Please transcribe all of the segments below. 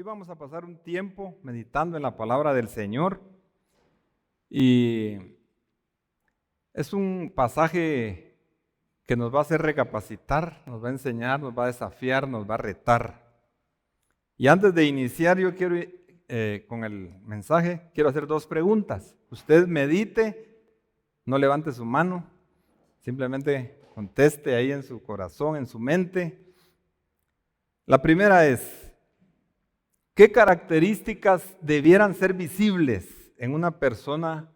Hoy vamos a pasar un tiempo meditando en la palabra del Señor y es un pasaje que nos va a hacer recapacitar, nos va a enseñar, nos va a desafiar, nos va a retar. Y antes de iniciar, yo quiero con el mensaje, quiero hacer dos preguntas. Usted medite, no levante su mano, simplemente conteste ahí en su corazón, en su mente. La primera es: ¿qué características debieran ser visibles en una persona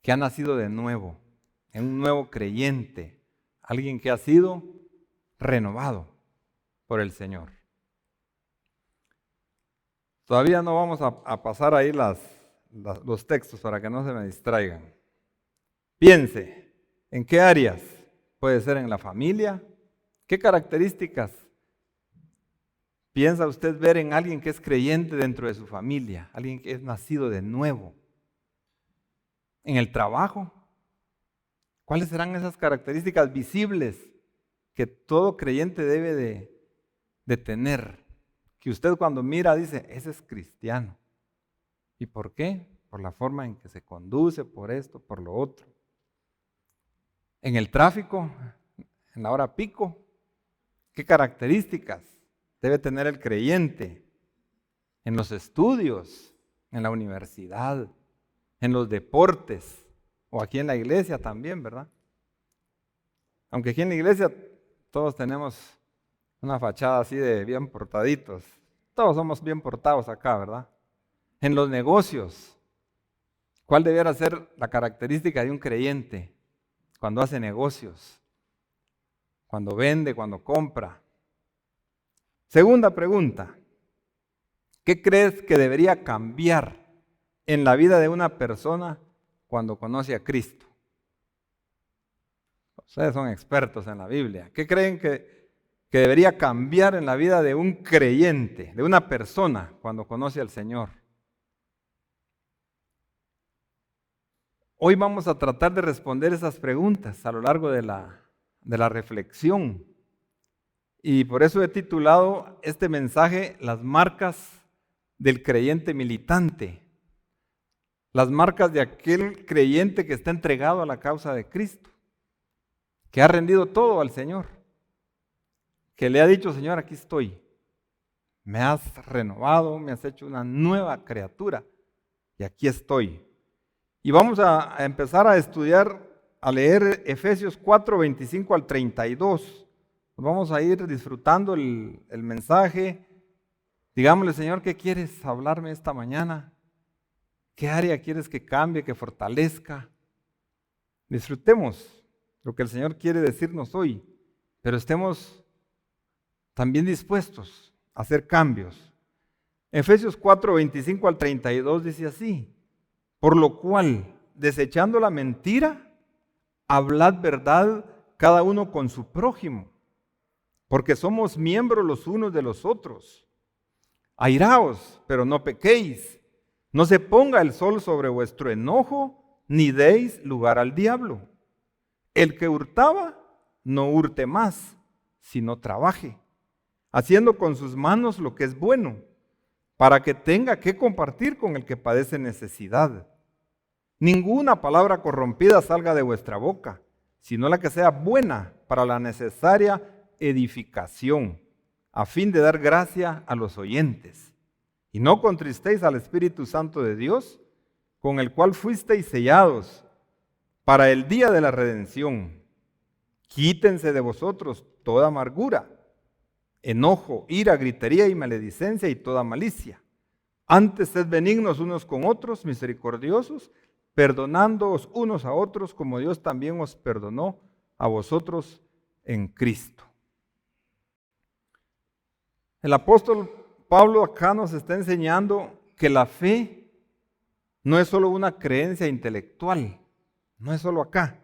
que ha nacido de nuevo, en un nuevo creyente, alguien que ha sido renovado por el Señor? Todavía no vamos a pasar ahí los textos para que no se me distraigan. Piense, ¿en qué áreas? Puede ser en la familia. ¿Qué características piensa usted ver en alguien que es creyente dentro de su familia, alguien que es nacido de nuevo? En el trabajo, ¿cuáles serán esas características visibles que todo creyente debe de tener? Que usted cuando mira dice, ese es cristiano. ¿Y por qué? Por la forma en que se conduce, por esto, por lo otro. En el tráfico, en la hora pico, ¿qué características debe tener el creyente? En los estudios, en la universidad, en los deportes, o aquí en la iglesia también, ¿verdad? Aunque aquí en la iglesia todos tenemos una fachada así de bien portaditos. Todos somos bien portados acá, ¿verdad? En los negocios, ¿cuál debiera ser la característica de un creyente cuando hace negocios? Cuando vende, cuando compra. Segunda pregunta: ¿qué crees que debería cambiar en la vida de una persona cuando conoce a Cristo? Ustedes son expertos en la Biblia. ¿Qué creen que debería cambiar en la vida de un creyente, de una persona cuando conoce al Señor? Hoy vamos a tratar de responder esas preguntas a lo largo de la reflexión. Y por eso he titulado este mensaje Las marcas del creyente militante. Las marcas de aquel creyente que está entregado a la causa de Cristo, que ha rendido todo al Señor, que le ha dicho: Señor, aquí estoy, me has renovado, me has hecho una nueva criatura y aquí estoy. Y vamos a empezar a estudiar, a leer Efesios 4, 25 al 32. Vamos a ir disfrutando el mensaje. Digámosle: Señor, ¿qué quieres hablarme esta mañana? ¿Qué área quieres que cambie, que fortalezca? Disfrutemos lo que el Señor quiere decirnos hoy, pero estemos también dispuestos a hacer cambios. Efesios 4, 25 al 32 dice así: por lo cual, desechando la mentira, hablad verdad cada uno con su prójimo, porque somos miembros los unos de los otros. Airaos, pero no pequéis. No se ponga el sol sobre vuestro enojo, ni deis lugar al diablo. El que hurtaba, no hurte más, sino trabaje, haciendo con sus manos lo que es bueno, para que tenga que compartir con el que padece necesidad. Ninguna palabra corrompida salga de vuestra boca, sino la que sea buena para la necesaria edificación, a fin de dar gracia a los oyentes. Y no contristéis al Espíritu Santo de Dios, con el cual fuisteis sellados para el día de la redención. Quítense de vosotros toda amargura, enojo, ira, gritería y maledicencia y toda malicia. Antes sed benignos unos con otros, misericordiosos, perdonándoos unos a otros, como Dios también os perdonó a vosotros en Cristo. El apóstol Pablo acá nos está enseñando que la fe no es solo una creencia intelectual, no es solo acá,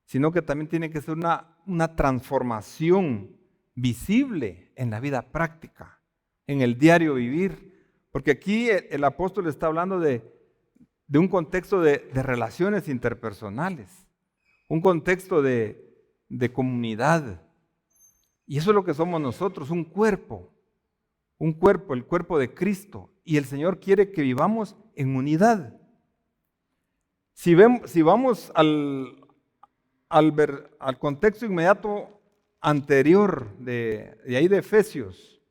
sino que también tiene que ser una transformación visible en la vida práctica, en el diario vivir. Porque aquí el apóstol está hablando de un contexto de relaciones interpersonales, un contexto de comunidad. Y eso es lo que somos nosotros, un cuerpo. un cuerpo, el cuerpo de Cristo, y el Señor quiere que vivamos en unidad. Si vamos al contexto inmediato anterior de ahí de Efesios,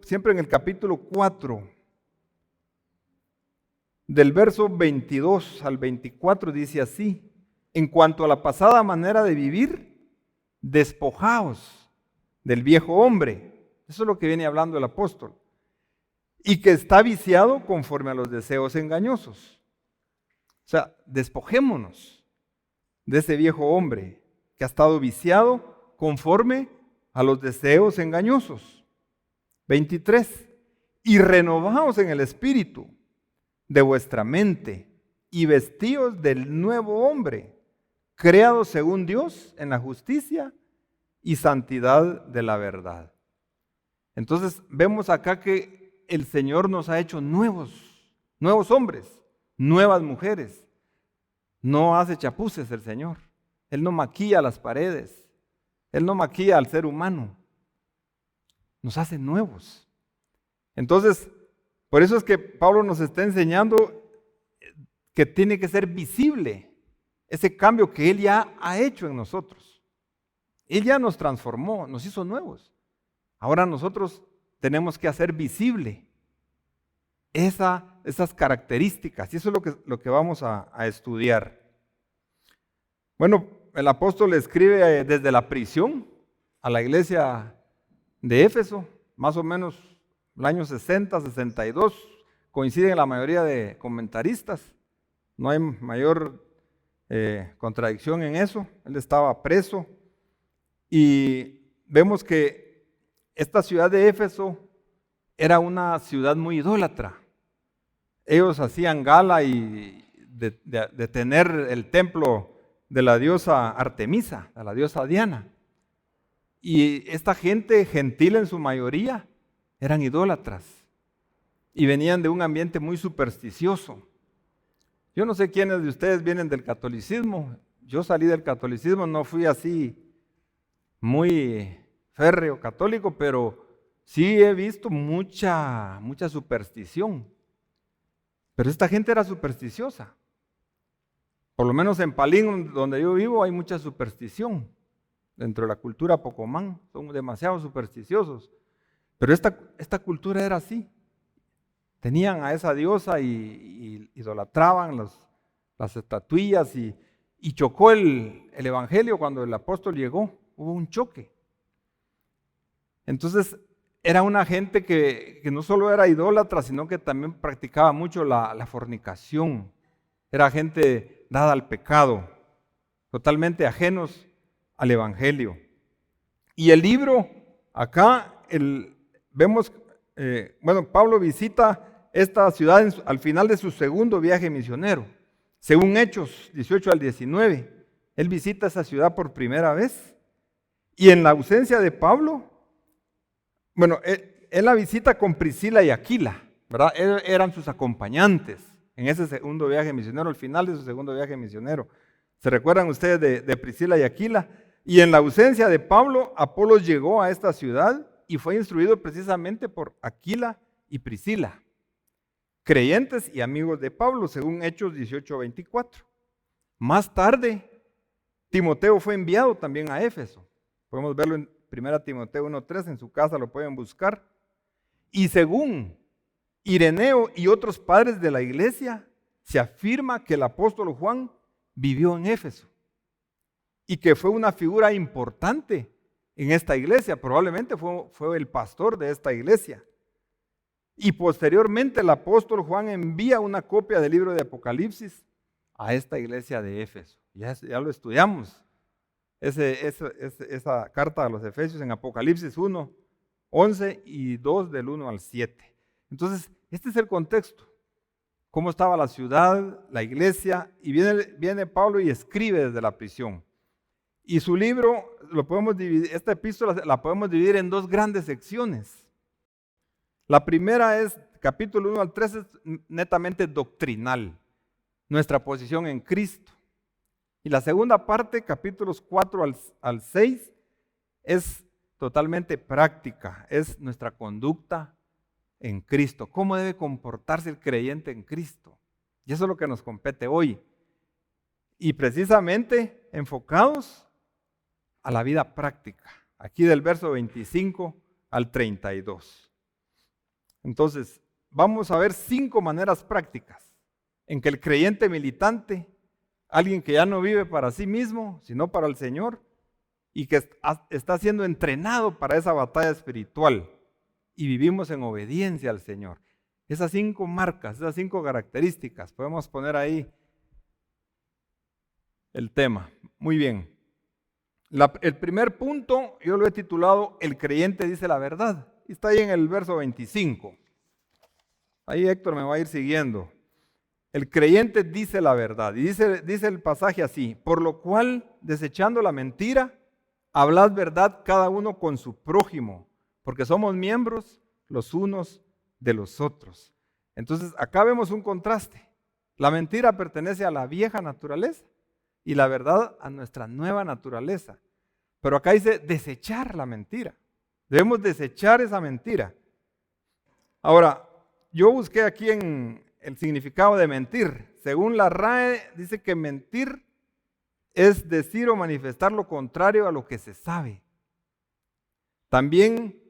siempre en el capítulo 4, del verso 22 al 24 dice así: en cuanto a la pasada manera de vivir, despojaos del viejo hombre. Eso es lo que viene hablando el apóstol. Y que está viciado conforme a los deseos engañosos. O sea, despojémonos de ese viejo hombre que ha estado viciado conforme a los deseos engañosos. 23. Y renovaos en el espíritu de vuestra mente y vestíos del nuevo hombre, creado según Dios en la justicia y santidad de la verdad. Entonces vemos acá que el Señor nos ha hecho nuevos hombres, nuevas mujeres. No hace chapuces el Señor. Él no maquilla las paredes. Él no maquilla al ser humano. Nos hace nuevos. Entonces, por eso es que Pablo nos está enseñando que tiene que ser visible ese cambio que Él ya ha hecho en nosotros. Él ya nos transformó, nos hizo nuevos. Ahora nosotros tenemos que hacer visible esas características, y eso es lo que vamos a estudiar. Bueno, el apóstol le escribe desde la prisión a la iglesia de Éfeso, más o menos el año 60, 62, coinciden la mayoría de comentaristas, no hay mayor contradicción en eso. Él estaba preso y vemos que esta ciudad de Éfeso era una ciudad muy idólatra. Ellos hacían gala de tener el templo de la diosa Artemisa, de la diosa Diana. Y esta gente gentil en su mayoría eran idólatras y venían de un ambiente muy supersticioso. Yo no sé quiénes de ustedes vienen del catolicismo. Yo salí del catolicismo, no fui así muy férreo católico, pero sí he visto mucha superstición. Pero esta gente era supersticiosa. Por lo menos en Palín, donde yo vivo, hay mucha superstición. Dentro de la cultura Pocomán, son demasiado supersticiosos. Pero esta cultura era así. Tenían a esa diosa y idolatraban las estatuillas y chocó el evangelio cuando el apóstol llegó. Hubo un choque. Entonces era una gente que no solo era idólatra, sino que también practicaba mucho la fornicación. Era gente dada al pecado, totalmente ajenos al evangelio. Y el libro, acá vemos, Pablo visita esta ciudad al final de su segundo viaje misionero. Según Hechos 18 al 19, él visita esa ciudad por primera vez. Y en la ausencia de Pablo, él la visita con Priscila y Aquila, ¿verdad? Eran sus acompañantes en ese segundo viaje misionero, al final de su segundo viaje misionero. ¿Se recuerdan ustedes de Priscila y Aquila? Y en la ausencia de Pablo, Apolos llegó a esta ciudad y fue instruido precisamente por Aquila y Priscila, creyentes y amigos de Pablo, según Hechos 18:24. Más tarde, Timoteo fue enviado también a Éfeso. Podemos verlo en 1 Timoteo 1:3, en su casa lo pueden buscar. Y según Ireneo y otros padres de la iglesia, se afirma que el apóstol Juan vivió en Éfeso y que fue una figura importante en esta iglesia. Probablemente fue el pastor de esta iglesia. Y posteriormente el apóstol Juan envía una copia del libro de Apocalipsis a esta iglesia de Éfeso. Ya lo estudiamos, esa carta a los Efesios en Apocalipsis 1, 11 y 2 del 1 al 7. Entonces, este es el contexto. Cómo estaba la ciudad, la iglesia, y viene Pablo y escribe desde la prisión. Y su libro, esta epístola la podemos dividir en dos grandes secciones. La primera es, capítulo 1 al 3, es netamente doctrinal, nuestra posición en Cristo. Y la segunda parte, capítulos 4 al 6, es totalmente práctica, es nuestra conducta en Cristo. ¿Cómo debe comportarse el creyente en Cristo? Y eso es lo que nos compete hoy. Y precisamente enfocados a la vida práctica. Aquí del verso 25 al 32. Entonces, vamos a ver 5 maneras prácticas en que el creyente militante, alguien que ya no vive para sí mismo, sino para el Señor, y que está siendo entrenado para esa batalla espiritual, y vivimos en obediencia al Señor. Esas 5 marcas, esas 5 características, podemos poner ahí el tema. Muy bien. El primer punto yo lo he titulado El creyente dice la verdad. Y está ahí en el verso 25. Ahí Héctor me va a ir siguiendo. El creyente dice la verdad. Y dice el pasaje así: por lo cual, desechando la mentira, hablad verdad cada uno con su prójimo, porque somos miembros los unos de los otros. Entonces acá vemos un contraste. La mentira pertenece a la vieja naturaleza y la verdad a nuestra nueva naturaleza. Pero acá dice desechar la mentira. Debemos desechar esa mentira. Ahora, yo busqué aquí en el significado de mentir. Según la RAE, dice que mentir es decir o manifestar lo contrario a lo que se sabe. También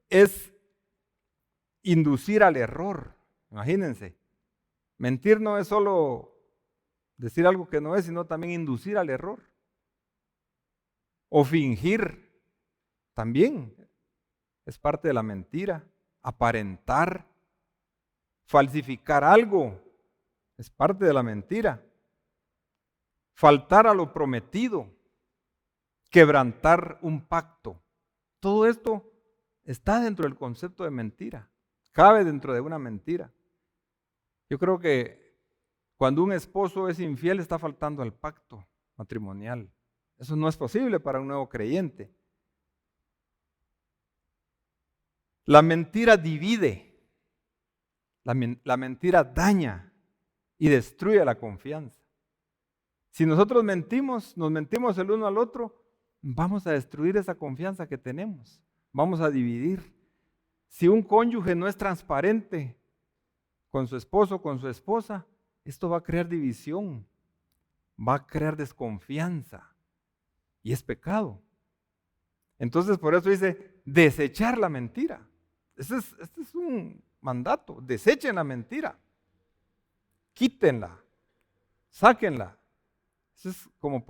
es inducir al error. Imagínense, mentir no es solo decir algo que no es, sino también inducir al error. O fingir también es parte de la mentira. Aparentar, falsificar algo es parte de la mentira. Faltar a lo prometido, quebrantar un pacto. Todo esto está dentro del concepto de mentira, cabe dentro de una mentira. Yo creo que cuando un esposo es infiel está faltando al pacto matrimonial. Eso no es posible para un nuevo creyente. La mentira divide, la mentira daña y destruye la confianza. Si nosotros mentimos, nos mentimos el uno al otro, vamos a destruir esa confianza que tenemos. Vamos a dividir. Si un cónyuge no es transparente con su esposo, con su esposa, esto va a crear división, va a crear desconfianza y es pecado. Entonces por eso dice desechar la mentira. Este es un mandato. Desechen la mentira, quítenla, sáquenla. Eso es como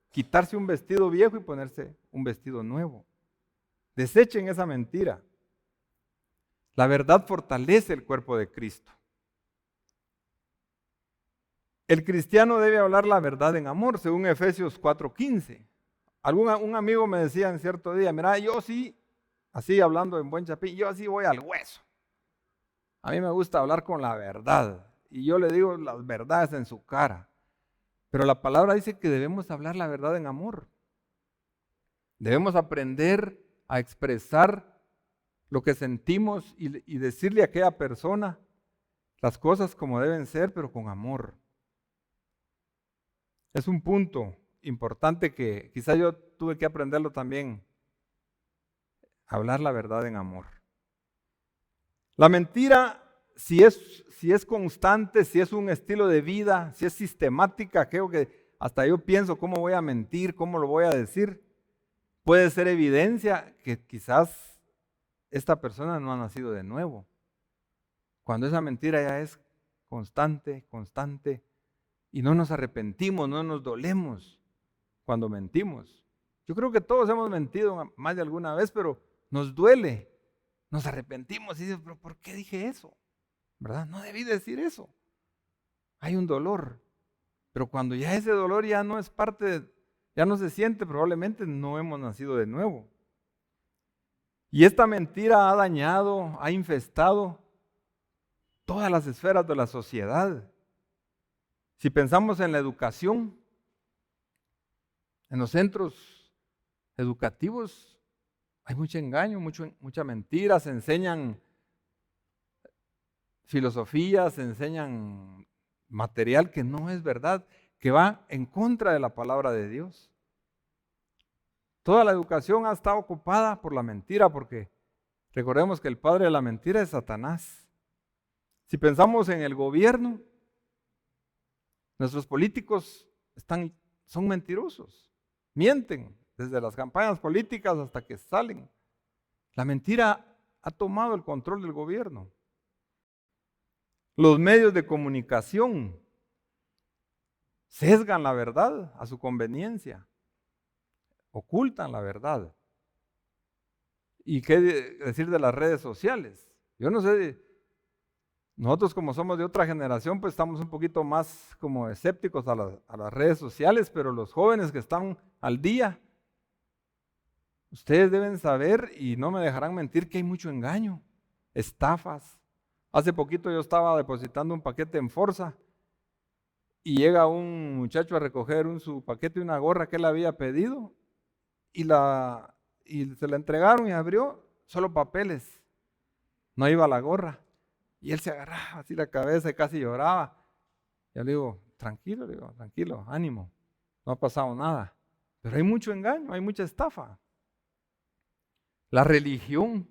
quitarse un vestido viejo y ponerse un vestido nuevo. Desechen esa mentira. La verdad fortalece el cuerpo de Cristo. El cristiano debe hablar la verdad en amor, según Efesios 4:15. Un amigo me decía en cierto día: mira, yo sí, así hablando en buen chapín, yo así voy al hueso. A mí me gusta hablar con la verdad. Y yo le digo las verdades en su cara. Pero la palabra dice que debemos hablar la verdad en amor. Debemos aprender a expresar lo que sentimos y decirle a aquella persona las cosas como deben ser, pero con amor. Es un punto importante que quizá yo tuve que aprenderlo también. Hablar la verdad en amor. La mentira, si es constante, si es un estilo de vida, si es sistemática, creo que hasta yo pienso cómo voy a mentir, cómo lo voy a decir, puede ser evidencia que quizás esta persona no ha nacido de nuevo. Cuando esa mentira ya es constante, y no nos arrepentimos, no nos dolemos cuando mentimos. Yo creo que todos hemos mentido más de alguna vez, pero nos duele, nos arrepentimos y dices: pero ¿por qué dije eso? ¿Verdad? No debí decir eso. Hay un dolor, pero cuando ya ese dolor ya no es ya no se siente, probablemente no hemos nacido de nuevo. Y esta mentira ha dañado, ha infestado todas las esferas de la sociedad. Si pensamos en la educación, en los centros educativos, hay mucho engaño, mucha mentira, se enseñan filosofías, se enseñan material que no es verdad, que va en contra de la palabra de Dios. Toda la educación ha estado ocupada por la mentira, porque recordemos que el padre de la mentira es Satanás. Si pensamos en el gobierno, nuestros políticos son mentirosos, mienten desde las campañas políticas hasta que salen. La mentira ha tomado el control del gobierno. Los medios de comunicación sesgan la verdad a su conveniencia, ocultan la verdad. ¿Y qué decir de las redes sociales? Yo no sé, nosotros como somos de otra generación, pues estamos un poquito más como escépticos a las redes sociales, pero los jóvenes que están al día, ustedes deben saber y no me dejarán mentir que hay mucho engaño, estafas. Hace poquito yo estaba depositando un paquete en Forza y llega un muchacho a recoger su paquete y una gorra que él había pedido y se la entregaron y abrió solo papeles, no iba la gorra. Y él se agarraba así la cabeza y casi lloraba. Yo le digo, tranquilo, ánimo, no ha pasado nada. Pero hay mucho engaño, hay mucha estafa. La religión.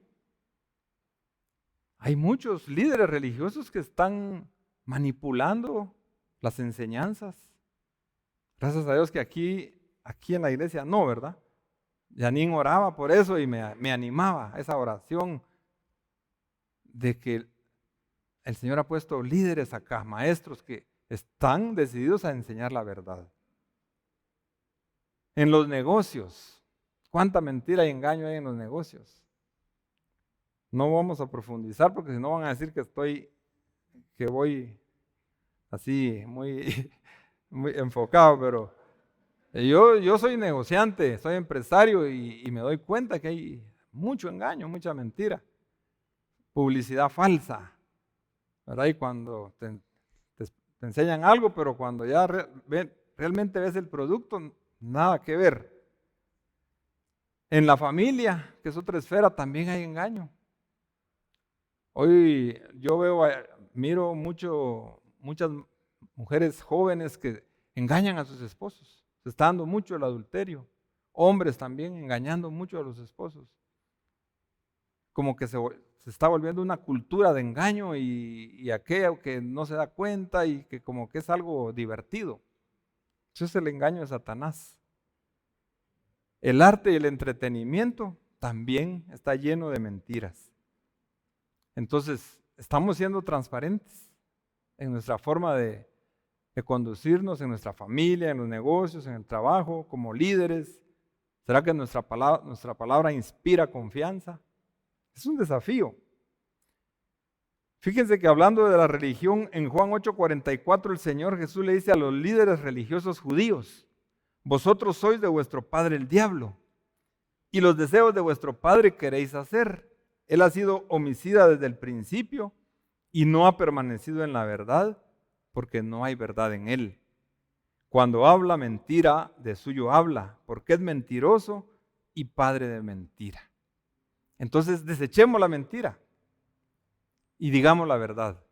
Hay muchos líderes religiosos que están manipulando las enseñanzas. Gracias a Dios que aquí en la iglesia no, ¿verdad? Yanín oraba por eso y me animaba a esa oración de que el Señor ha puesto líderes acá, maestros que están decididos a enseñar la verdad. En los negocios, ¿cuánta mentira y engaño hay en los negocios? No vamos a profundizar porque si no van a decir que voy así muy, muy enfocado, pero yo soy negociante, soy empresario y me doy cuenta que hay mucho engaño, mucha mentira, publicidad falsa, ¿verdad? Y cuando te enseñan algo, pero cuando ya realmente ves el producto, nada que ver. En la familia, que es otra esfera, también hay engaño. Hoy yo miro muchas mujeres jóvenes que engañan a sus esposos. Se está dando mucho el adulterio. Hombres también engañando mucho a los esposos. Como que se está volviendo una cultura de engaño y aquello que no se da cuenta y que como que es algo divertido. Eso es el engaño de Satanás. El arte y el entretenimiento también está lleno de mentiras. Entonces, estamos siendo transparentes en nuestra forma de conducirnos, en nuestra familia, en los negocios, en el trabajo, como líderes. ¿Será que nuestra palabra inspira confianza? Es un desafío. Fíjense que hablando de la religión, en Juan 8:44 el Señor Jesús le dice a los líderes religiosos judíos: vosotros sois de vuestro padre el diablo, y los deseos de vuestro padre queréis hacer. Él ha sido homicida desde el principio y no ha permanecido en la verdad porque no hay verdad en él. Cuando habla mentira, de suyo habla, porque es mentiroso y padre de mentira. Entonces desechemos la mentira y digamos la verdad.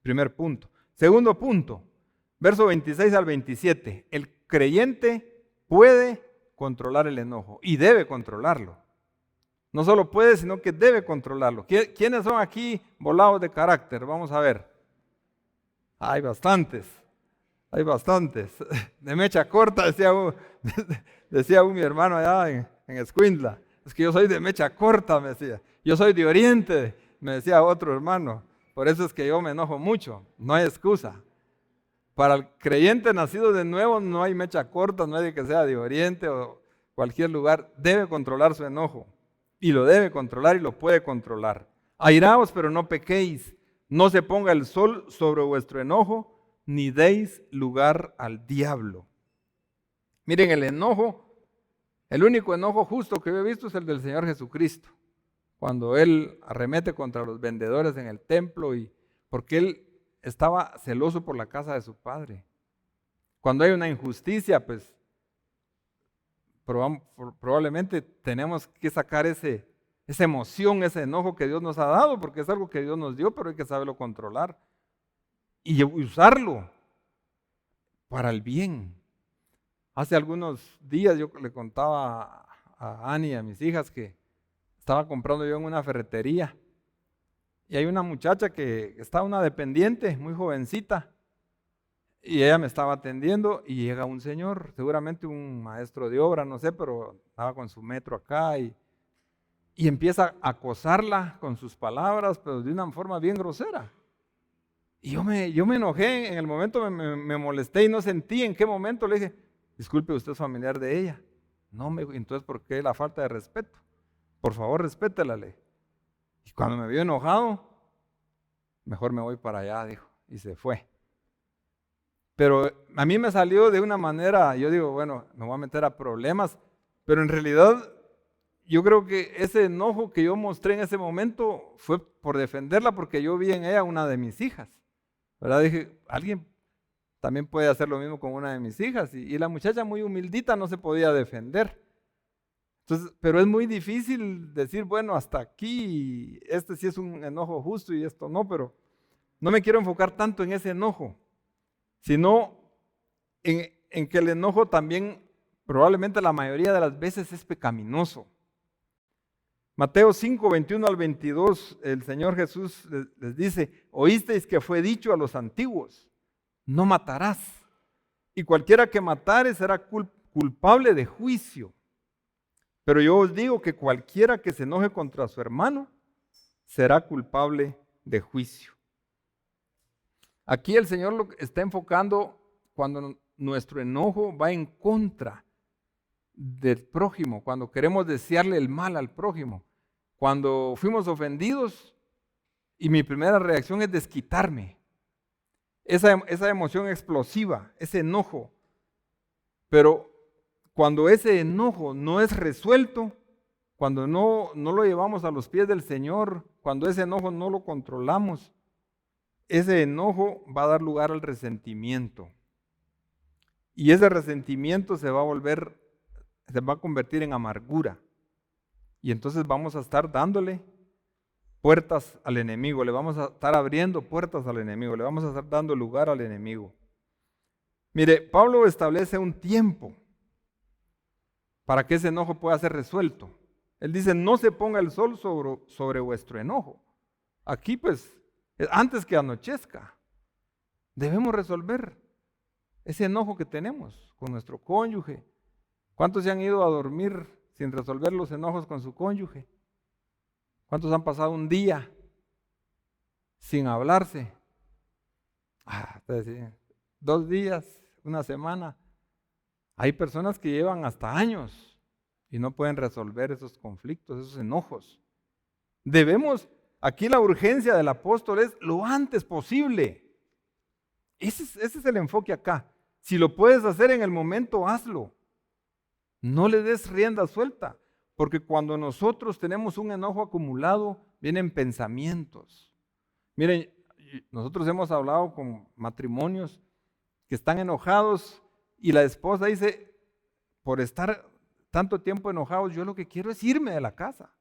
Primer punto. Segundo punto, verso 26 al 27. El creyente puede controlar el enojo y debe controlarlo. No solo puede, sino que debe controlarlo. ¿Quiénes son aquí volados de carácter? Vamos a ver. Hay bastantes. De mecha corta, decía mi hermano allá en Escuintla. Es que yo soy de mecha corta, me decía. Yo soy de Oriente, me decía otro hermano. Por eso es que yo me enojo mucho. No hay excusa. Para el creyente nacido de nuevo no hay mecha corta, no hay de que sea de Oriente o cualquier lugar. Debe controlar su enojo. Y lo debe controlar y lo puede controlar. Airaos, pero no pequéis. No se ponga el sol sobre vuestro enojo, ni deis lugar al diablo. Miren, el enojo, el único enojo justo que yo he visto es el del Señor Jesucristo. Cuando Él arremete contra los vendedores en el templo porque Él estaba celoso por la casa de su Padre. Cuando hay una injusticia, pues probablemente tenemos que sacar esa emoción, ese enojo que Dios nos ha dado, porque es algo que Dios nos dio, pero hay que saberlo controlar y usarlo para el bien. Hace algunos días yo le contaba a Ani y a mis hijas que estaba comprando yo en una ferretería. Y hay una muchacha que está una dependiente, muy jovencita, y ella me estaba atendiendo y llega un señor, seguramente un maestro de obra, no sé, pero estaba con su metro acá y empieza a acosarla con sus palabras, pero de una forma bien grosera. Y yo me enojé, en el momento me molesté y no sentí en qué momento. Le dije, disculpe, usted es familiar de ella. No, me dijo, entonces, ¿por qué la falta de respeto? Por favor, respétela, le dije. Y cuando me vio enojado, mejor me voy para allá, dijo, y se fue. Pero a mí me salió de una manera, yo digo, bueno, me voy a meter a problemas, pero en realidad yo creo que ese enojo que yo mostré en ese momento fue por defenderla, porque yo vi en ella una de mis hijas, ¿verdad? Dije, alguien también puede hacer lo mismo con una de mis hijas, y la muchacha muy humildita no se podía defender. Entonces, pero es muy difícil decir, bueno, hasta aquí, este sí es un enojo justo y esto no, pero no me quiero enfocar tanto en ese enojo, sino en que el enojo también, probablemente la mayoría de las veces, es pecaminoso. Mateo 5, 21 al 22, el Señor Jesús les dice, oísteis que fue dicho a los antiguos, no matarás, y cualquiera que matare será culpable de juicio. Pero yo os digo que cualquiera que se enoje contra su hermano será culpable de juicio. Aquí el Señor lo está enfocando cuando nuestro enojo va en contra del prójimo, cuando queremos desearle el mal al prójimo, cuando fuimos ofendidos y mi primera reacción es desquitarme. Esa emoción explosiva, ese enojo. Pero cuando ese enojo no es resuelto, cuando no lo llevamos a los pies del Señor, cuando ese enojo no lo controlamos, ese enojo va a dar lugar al resentimiento. Y ese resentimiento se va a convertir en amargura. Y entonces vamos a estar dándole puertas al enemigo, le vamos a estar abriendo puertas al enemigo, le vamos a estar dando lugar al enemigo. Mire, Pablo establece un tiempo para que ese enojo pueda ser resuelto. Él dice, no se ponga el sol sobre vuestro enojo. Aquí pues, antes que anochezca, debemos resolver ese enojo que tenemos con nuestro cónyuge. ¿Cuántos se han ido a dormir sin resolver los enojos con su cónyuge? ¿Cuántos han pasado un día sin hablarse? 2 días, una semana. Hay personas que llevan hasta años y no pueden resolver esos conflictos, esos enojos. Aquí la urgencia del apóstol es lo antes posible. Ese es el enfoque acá. Si lo puedes hacer en el momento, hazlo. No le des rienda suelta, porque cuando nosotros tenemos un enojo acumulado, vienen pensamientos. Miren, nosotros hemos hablado con matrimonios que están enojados y la esposa dice, por estar tanto tiempo enojados, yo lo que quiero es irme de la casa.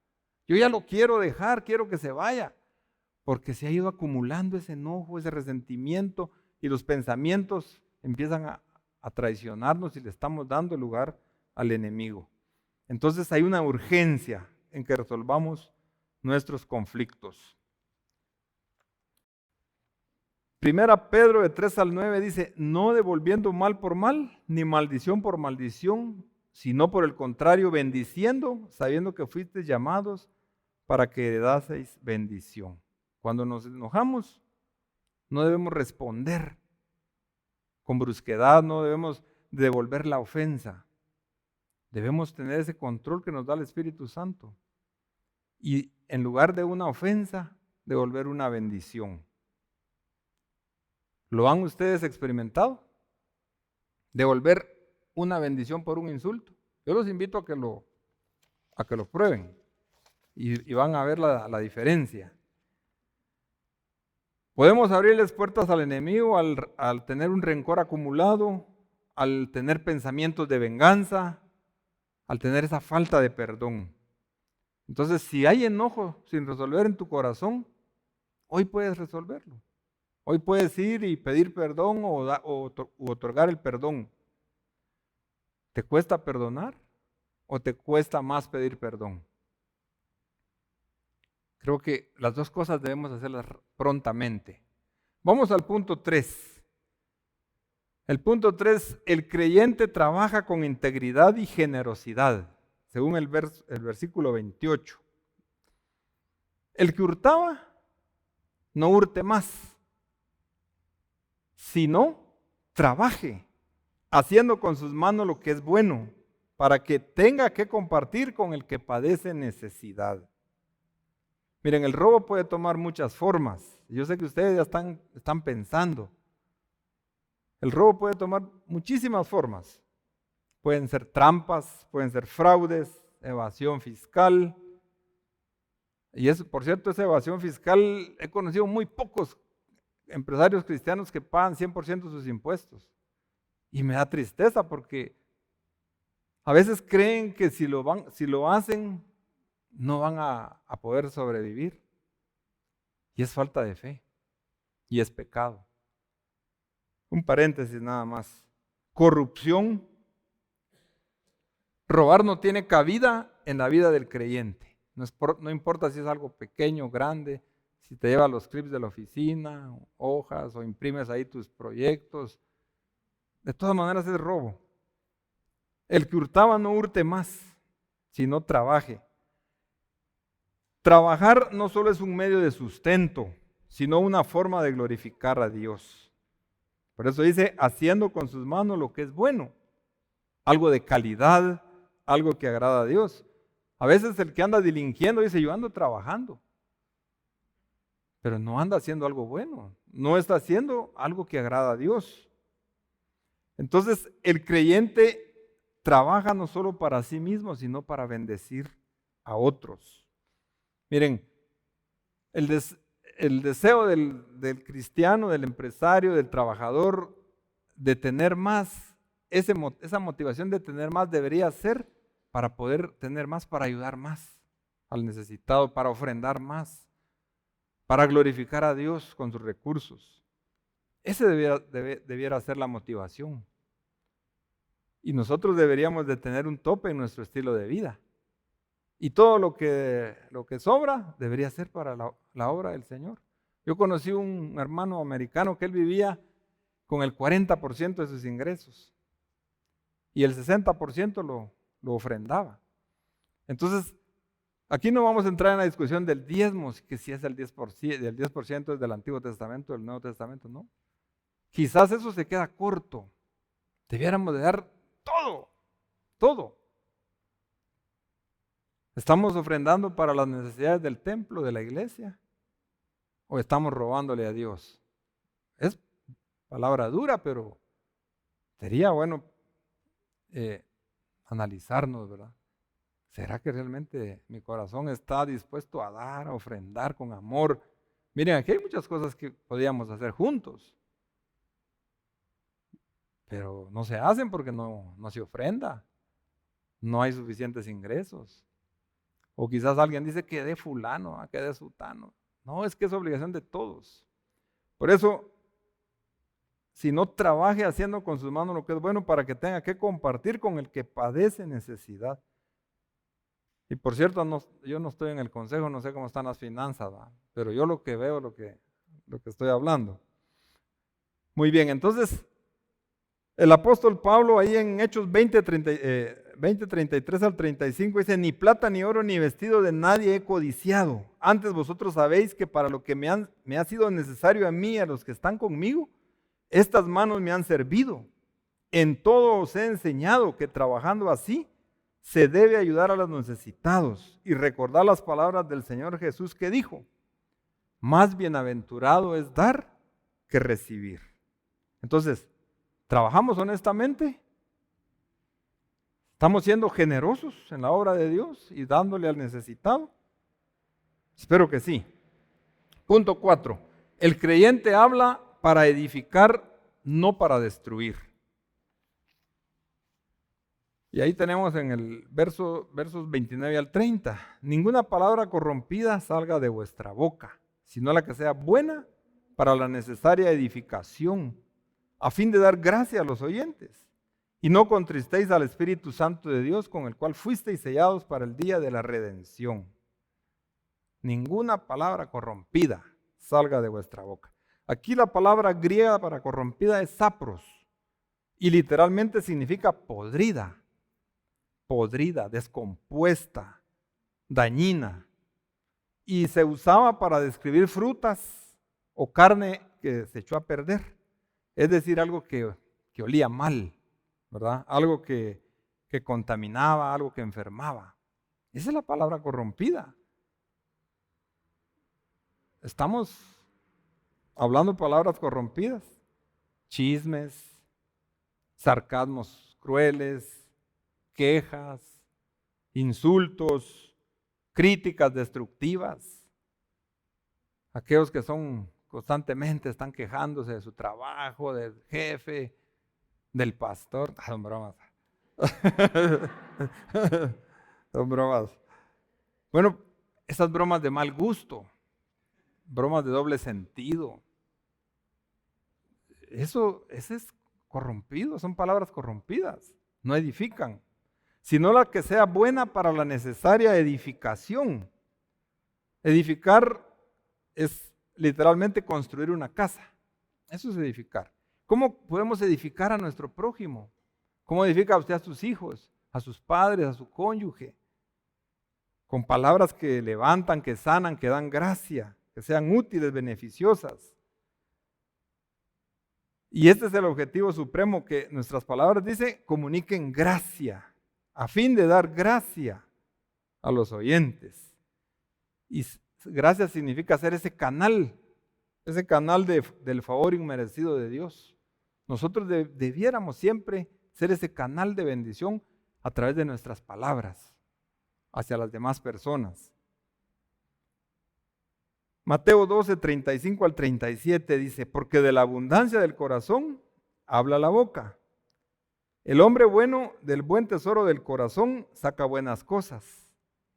Yo ya lo quiero dejar, quiero que se vaya, porque se ha ido acumulando ese enojo, ese resentimiento, y los pensamientos empiezan a traicionarnos y le estamos dando lugar al enemigo. Entonces hay una urgencia en que resolvamos nuestros conflictos. Primera Pedro de 3 al 9 dice, no devolviendo mal por mal, ni maldición por maldición, sino por el contrario, bendiciendo, sabiendo que fuisteis llamados para que heredaseis bendición. Cuando nos enojamos, no debemos responder con brusquedad, no debemos devolver la ofensa. Debemos tener ese control que nos da el Espíritu Santo. Y en lugar de una ofensa, devolver una bendición. ¿Lo han ustedes experimentado? Devolver una bendición por un insulto. Yo los invito a que lo prueben y van a ver la diferencia. Podemos abrirles puertas al enemigo al tener un rencor acumulado, al tener pensamientos de venganza, al tener esa falta de perdón. Entonces, si hay enojo sin resolver en tu corazón, hoy puedes resolverlo. Hoy puedes ir y pedir perdón o otorgar el perdón. ¿Te cuesta perdonar? o te cuesta más pedir perdón? Creo que las dos cosas debemos hacerlas prontamente. Vamos al punto 3. El punto 3, el creyente trabaja con integridad y generosidad, según el versículo 28. El que hurtaba, no hurte más, sino trabaje, haciendo con sus manos lo que es bueno, para que tenga que compartir con el que padece necesidad. Miren, el robo puede tomar muchas formas. Yo sé que ustedes ya están pensando. El robo puede tomar muchísimas formas. Pueden ser trampas, pueden ser fraudes, evasión fiscal. Y eso, por cierto, esa evasión fiscal, he conocido muy pocos empresarios cristianos que pagan 100% sus impuestos. Y me da tristeza porque a veces creen que si lo hacen, no van a poder sobrevivir. Y es falta de fe. Y es pecado. Un paréntesis nada más. Corrupción. Robar no tiene cabida en la vida del creyente. No importa si es algo pequeño o grande, si te llevas los clips de la oficina, hojas o imprimes ahí tus proyectos. De todas maneras es robo. El que hurtaba no hurte más, sino trabaje. Trabajar no solo es un medio de sustento, sino una forma de glorificar a Dios. Por eso dice, haciendo con sus manos lo que es bueno, algo de calidad, algo que agrada a Dios. A veces el que anda delinquiendo dice, yo ando trabajando, pero no anda haciendo algo bueno, no está haciendo algo que agrada a Dios. Entonces el creyente trabaja no solo para sí mismo, sino para bendecir a otros. Miren, el deseo del cristiano, del empresario, del trabajador, de tener más, esa motivación de tener más debería ser para poder tener más, para ayudar más al necesitado, para ofrendar más, para glorificar a Dios con sus recursos. Ese debiera ser la motivación. Y nosotros deberíamos de tener un tope en nuestro estilo de vida. Y todo lo que sobra debería ser para la obra del Señor. Yo conocí un hermano americano que él vivía con el 40% de sus ingresos y el 60% lo ofrendaba. Entonces, aquí no vamos a entrar en la discusión del diezmo, que si es el 10% es del Antiguo Testamento, del Nuevo Testamento, no. Quizás eso se queda corto. Debiéramos de dar todo. ¿Estamos ofrendando para las necesidades del templo, de la iglesia? ¿O estamos robándole a Dios? Es palabra dura, pero sería bueno analizarnos, ¿verdad? ¿Será que realmente mi corazón está dispuesto a dar, a ofrendar con amor? Miren, aquí hay muchas cosas que podríamos hacer juntos, pero no se hacen porque no se ofrenda. No hay suficientes ingresos. O quizás alguien dice que de fulano, que de sutano. No, es que es obligación de todos. Por eso, si no trabaje haciendo con sus manos lo que es bueno para que tenga que compartir con el que padece necesidad. Y por cierto, yo no estoy en el consejo, no sé cómo están las finanzas, ¿va? Pero yo lo que veo, lo que estoy hablando. Muy bien, entonces, el apóstol Pablo ahí en Hechos 33 al 35 dice, ni plata, ni oro, ni vestido de nadie he codiciado. Antes vosotros sabéis que para lo que me ha sido necesario a mí y a los que están conmigo, estas manos me han servido. En todo os he enseñado que trabajando así se debe ayudar a los necesitados y recordar las palabras del Señor Jesús que dijo, más bienaventurado es dar que recibir. Entonces, ¿trabajamos honestamente? ¿Estamos siendo generosos en la obra de Dios y dándole al necesitado? Espero que sí. Punto 4. El creyente habla para edificar, no para destruir. Y ahí tenemos en el versos 29 al 30. Ninguna palabra corrompida salga de vuestra boca, sino la que sea buena para la necesaria edificación, a fin de dar gracia a los oyentes. Y no contristéis al Espíritu Santo de Dios, con el cual fuisteis sellados para el día de la redención. Ninguna palabra corrompida salga de vuestra boca. Aquí la palabra griega para corrompida es sapros, y literalmente significa podrida, descompuesta, dañina. Y se usaba para describir frutas o carne que se echó a perder. Es decir, algo que olía mal, ¿verdad? Algo que contaminaba, algo que enfermaba. Esa es la palabra corrompida. Estamos hablando palabras corrompidas, chismes, sarcasmos crueles, quejas, insultos, críticas destructivas. Aquellos que constantemente están quejándose de su trabajo, del jefe, del pastor. Son bromas. Son bromas. Bueno, esas bromas de mal gusto, bromas de doble sentido. Ese es corrompido, son palabras corrompidas, no edifican, sino la que sea buena para la necesaria edificación. Edificar es literalmente construir una casa. Eso es edificar. ¿Cómo podemos edificar a nuestro prójimo? ¿Cómo edifica usted a sus hijos, a sus padres, a su cónyuge? Con palabras que levantan, que sanan, que dan gracia, que sean útiles, beneficiosas. Y este es el objetivo supremo, que nuestras palabras, dice, comuniquen gracia, a fin de dar gracia a los oyentes. Y gracia significa ser ese canal del favor inmerecido de Dios. Nosotros debiéramos siempre ser ese canal de bendición a través de nuestras palabras hacia las demás personas. Mateo 12, 35 al 37 dice, porque de la abundancia del corazón habla la boca. El hombre bueno del buen tesoro del corazón saca buenas cosas,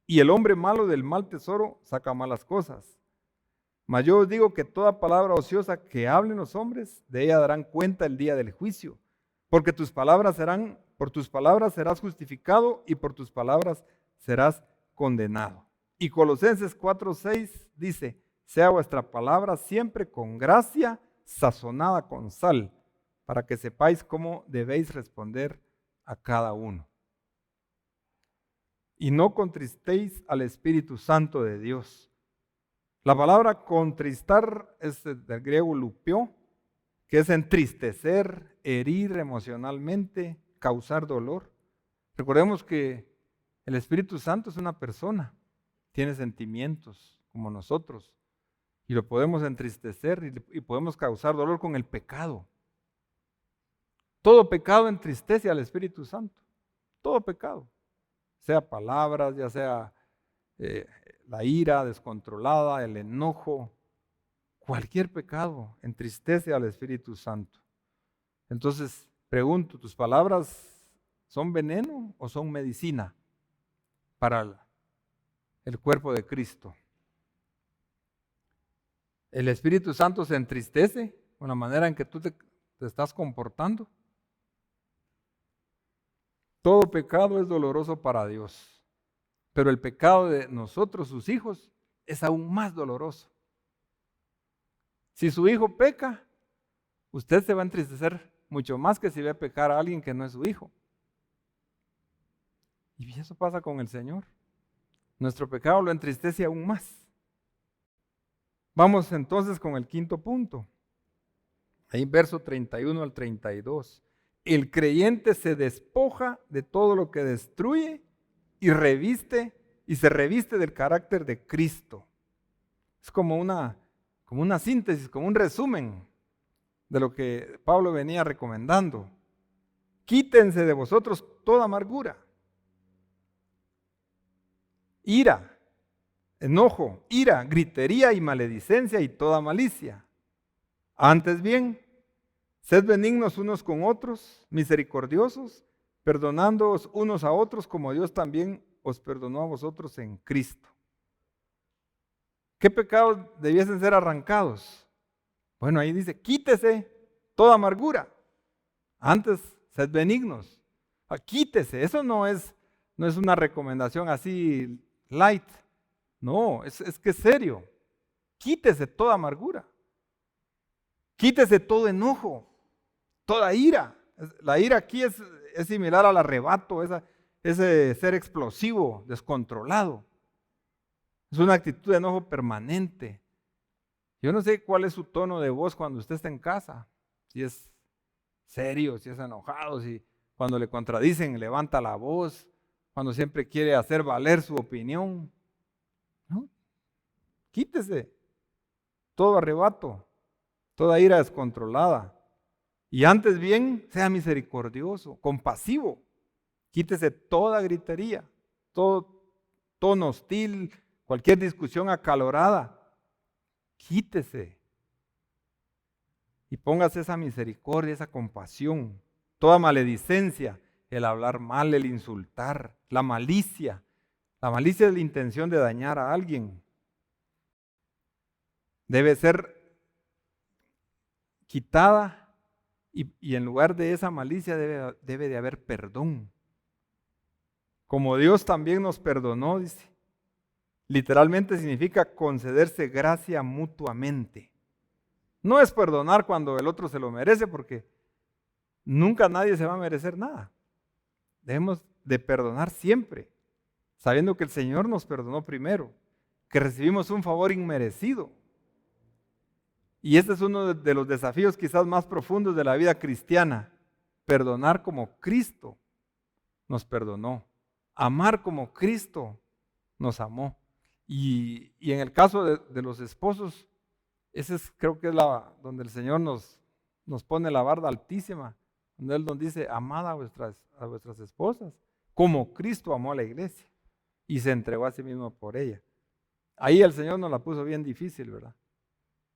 y el hombre malo del mal tesoro saca malas cosas. Mas yo os digo que toda palabra ociosa que hablen los hombres, de ella darán cuenta el día del juicio, porque por tus palabras serás justificado y por tus palabras serás condenado. Y Colosenses 4:6 dice, sea vuestra palabra siempre con gracia, sazonada con sal, para que sepáis cómo debéis responder a cada uno. Y no contristéis al Espíritu Santo de Dios. La palabra contristar es del griego lupio, que es entristecer, herir emocionalmente, causar dolor. Recordemos que el Espíritu Santo es una persona, tiene sentimientos como nosotros. Y lo podemos entristecer y podemos causar dolor con el pecado. Todo pecado entristece al Espíritu Santo. Todo pecado. Sea palabras, ya sea la ira descontrolada, el enojo. Cualquier pecado entristece al Espíritu Santo. Entonces, pregunto, ¿tus palabras son veneno o son medicina para el cuerpo de Cristo? ¿El Espíritu Santo se entristece con la manera en que tú te estás comportando? Todo pecado es doloroso para Dios, pero el pecado de nosotros, sus hijos, es aún más doloroso. Si su hijo peca, usted se va a entristecer mucho más que si ve pecar a alguien que no es su hijo. Y eso pasa con el Señor. Nuestro pecado lo entristece aún más. Vamos entonces con el quinto punto. Ahí verso 31 al 32. El creyente se despoja de todo lo que destruye y se reviste del carácter de Cristo. Es como una síntesis, como un resumen de lo que Pablo venía recomendando. Quítense de vosotros toda amargura, ira, enojo, ira, gritería y maledicencia y toda malicia. Antes bien, sed benignos unos con otros, misericordiosos, perdonándoos unos a otros como Dios también os perdonó a vosotros en Cristo. ¿Qué pecados debiesen ser arrancados? Bueno, ahí dice, quítese toda amargura. Antes, sed benignos. Quítese, eso no es una recomendación así light. No, es que es serio. Quítese toda amargura. Quítese todo enojo, toda ira. La ira aquí es similar al arrebato, ese ser explosivo, descontrolado. Es una actitud de enojo permanente. Yo no sé cuál es su tono de voz cuando usted está en casa. Si es serio, si es enojado, si cuando le contradicen levanta la voz, cuando siempre quiere hacer valer su opinión. ¿No? Quítese todo arrebato, toda ira descontrolada. Y antes bien, sea misericordioso, compasivo. Quítese toda gritería, todo tono hostil, cualquier discusión acalorada. Quítese. Y póngase esa misericordia, esa compasión, toda maledicencia, el hablar mal, el insultar, la malicia. La malicia es la intención de dañar a alguien. Debe ser quitada y en lugar de esa malicia debe de haber perdón. Como Dios también nos perdonó, dice. Literalmente significa concederse gracia mutuamente. No es perdonar cuando el otro se lo merece, porque nunca nadie se va a merecer nada. Debemos de perdonar siempre, sabiendo que el Señor nos perdonó primero, que recibimos un favor inmerecido. Y este es uno de los desafíos quizás más profundos de la vida cristiana, perdonar como Cristo nos perdonó, amar como Cristo nos amó. Y en el caso de los esposos, ese creo que es donde el Señor nos pone la barda altísima, donde Él nos dice, amad a vuestras esposas, como Cristo amó a la iglesia y se entregó a sí mismo por ella. Ahí el Señor nos la puso bien difícil, ¿verdad?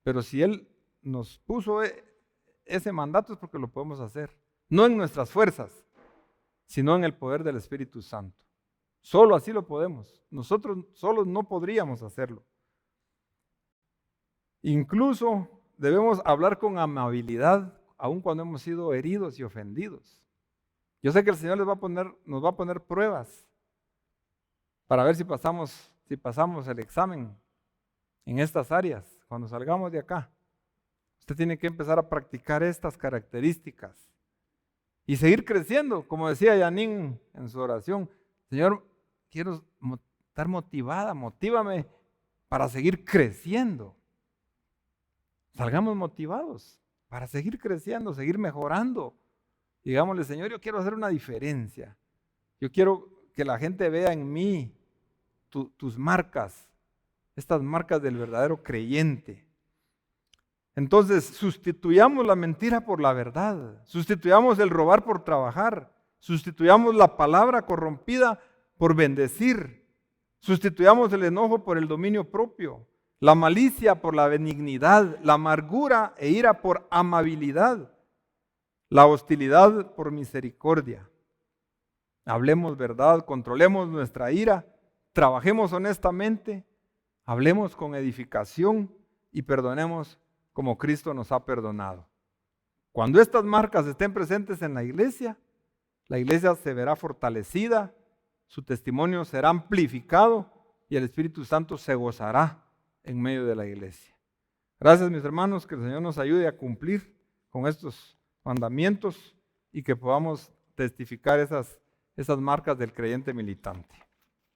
Pero si Él nos puso ese mandato es porque lo podemos hacer, no en nuestras fuerzas, sino en el poder del Espíritu Santo. Solo así lo podemos. Nosotros solos no podríamos hacerlo. Incluso debemos hablar con amabilidad, aun cuando hemos sido heridos y ofendidos. Yo sé que el Señor nos va a poner pruebas para ver si pasamos el examen en estas áreas. Cuando salgamos de acá, usted tiene que empezar a practicar estas características y seguir creciendo. Como decía Yanin en su oración, Señor, quiero estar motivada, motívame para seguir creciendo. Salgamos motivados para seguir creciendo, seguir mejorando. Digámosle, Señor, yo quiero hacer una diferencia. Yo quiero que la gente vea en mí tus marcas, estas marcas del verdadero creyente. Entonces, sustituyamos la mentira por la verdad. Sustituyamos el robar por trabajar. Sustituyamos la palabra corrompida por bendecir. Sustituyamos el enojo por el dominio propio. La malicia por la benignidad, la amargura e ira por amabilidad, la hostilidad por misericordia. Hablemos verdad, controlemos nuestra ira, trabajemos honestamente, hablemos con edificación y perdonemos como Cristo nos ha perdonado. Cuando estas marcas estén presentes en la iglesia se verá fortalecida, su testimonio será amplificado y el Espíritu Santo se gozará en medio de la iglesia. Gracias, mis hermanos, que el Señor nos ayude a cumplir con estos mandamientos y que podamos testificar esas marcas del creyente militante.